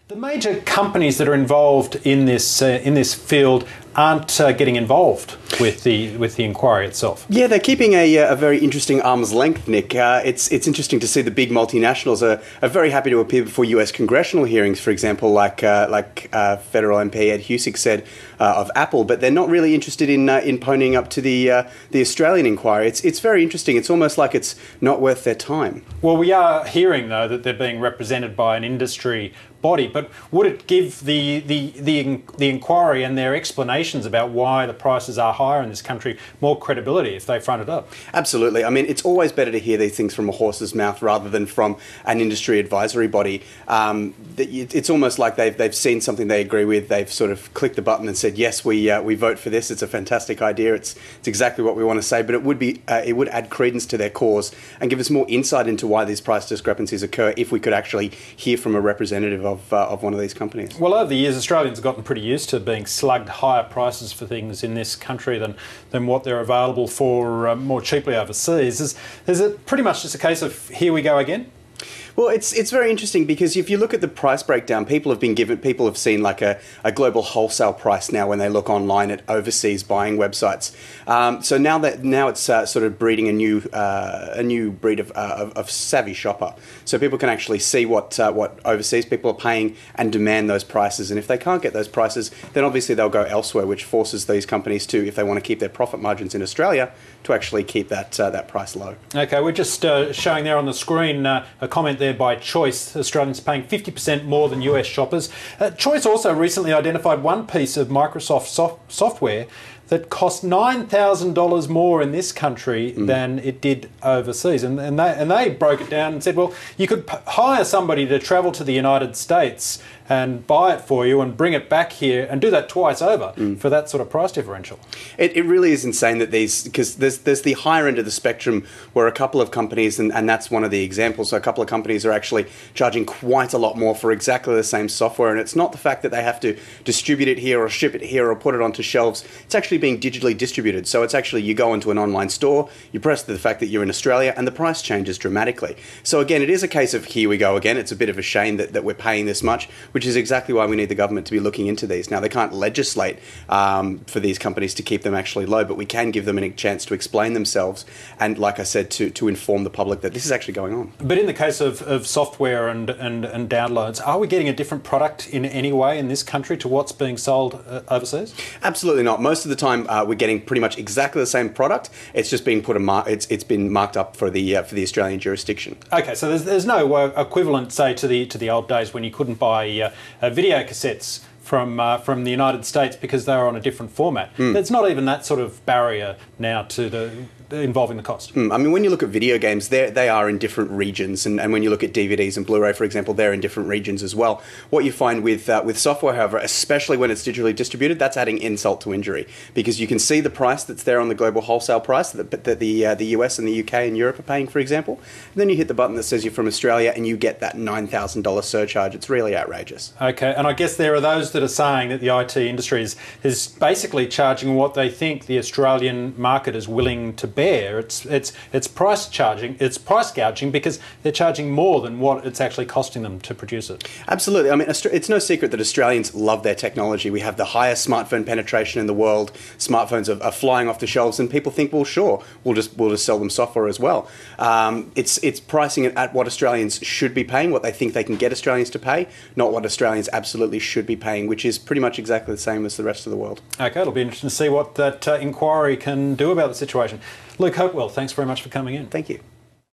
The major companies that are involved in this field aren't getting involved with the inquiry itself. Yeah, they're keeping a very interesting arm's length, Nick. It's interesting to see the big multinationals are very happy to appear before US congressional hearings, for example, like federal MP Ed Husick said of Apple, but they're not really interested in ponying up to the Australian inquiry. It's very interesting. It's almost like it's not worth their time. Well, we are hearing though that they're being represented by an industry body, but would it give the inquiry and their explanations about why the prices are higher in this country more credibility if they front it up? Absolutely. I mean, it's always better to hear these things from a horse's mouth rather than from an industry advisory body. It's almost like they've seen something they agree with, they've sort of clicked the button and said, yes, we vote for this, it's a fantastic idea, it's exactly what we want to say, but it would add credence to their cause and give us more insight into why these price discrepancies occur if we could actually hear from a representative of one of these companies. Well, over the years, Australians have gotten pretty used to being slugged higher prices for things in this country than what they're available for more cheaply overseas. Is it pretty much just a case of here we go again? Well, it's very interesting because if you look at the price breakdown, people have seen like a global wholesale price now when they look online at overseas buying websites. So now it's sort of breeding a new breed of savvy shopper. So people can actually see what overseas people are paying and demand those prices. And if they can't get those prices, then obviously they'll go elsewhere, which forces these companies to, if they want to keep their profit margins in Australia, to actually keep that price low. Okay, we're just showing there on the screen a comment there by Choice. Australians paying 50% more than US shoppers. Choice also recently identified one piece of Microsoft software that cost $9,000 more in this country than it did overseas. And they broke it down and said, well, you could hire somebody to travel to the United States and buy it for you and bring it back here and do that twice over for that sort of price differential. It really is insane that because there's the higher end of the spectrum where a couple of companies, and that's one of the examples, so a couple of companies are actually charging quite a lot more for exactly the same software, and it's not the fact that they have to distribute it here or ship it here or put it onto shelves. It's actually being digitally distributed. So it's actually, you go into an online store, you press the fact that you're in Australia, and the price changes dramatically. So again, it is a case of here we go again. It's a bit of a shame that we're paying this much, which is exactly why we need the government to be looking into these. Now, they can't legislate for these companies to keep them actually low, but we can give them a chance to explain themselves and, like I said, to inform the public that this is actually going on. But in the case of software and downloads, are we getting a different product in any way in this country to what's being sold overseas? Absolutely not. Most of the time, we're getting pretty much exactly the same product. It's just being it's been marked up for the Australian jurisdiction. Okay, so there's no equivalent, say, to the old days when you couldn't buy video cassettes from the United States because they were on a different format. There's not even that sort of barrier now to involving the cost. I mean, when you look at video games, they are in different regions, and when you look at DVDs and Blu-ray, for example, they're in different regions as well. What you find with software, however, especially when it's digitally distributed, that's adding insult to injury, because you can see the price that's there on the global wholesale price that the US and the UK and Europe are paying, for example, and then you hit the button that says you're from Australia and you get that $9,000 surcharge. It's really outrageous. Okay, and I guess there are those that are saying that the IT industry is basically charging what they think the Australian market is willing to bear. It's price gouging because they're charging more than what it's actually costing them to produce it. Absolutely. I mean, it's no secret that Australians love their technology. We have the highest smartphone penetration in the world. Smartphones are flying off the shelves, and people think, well, sure, we'll just sell them software as well. It's pricing it at what Australians should be paying, what they think they can get Australians to pay, not what Australians absolutely should be paying, which is pretty much exactly the same as the rest of the world. Okay, it'll be interesting to see what that inquiry can do about the situation. Luke Hopewell, thanks very much for coming in. Thank you.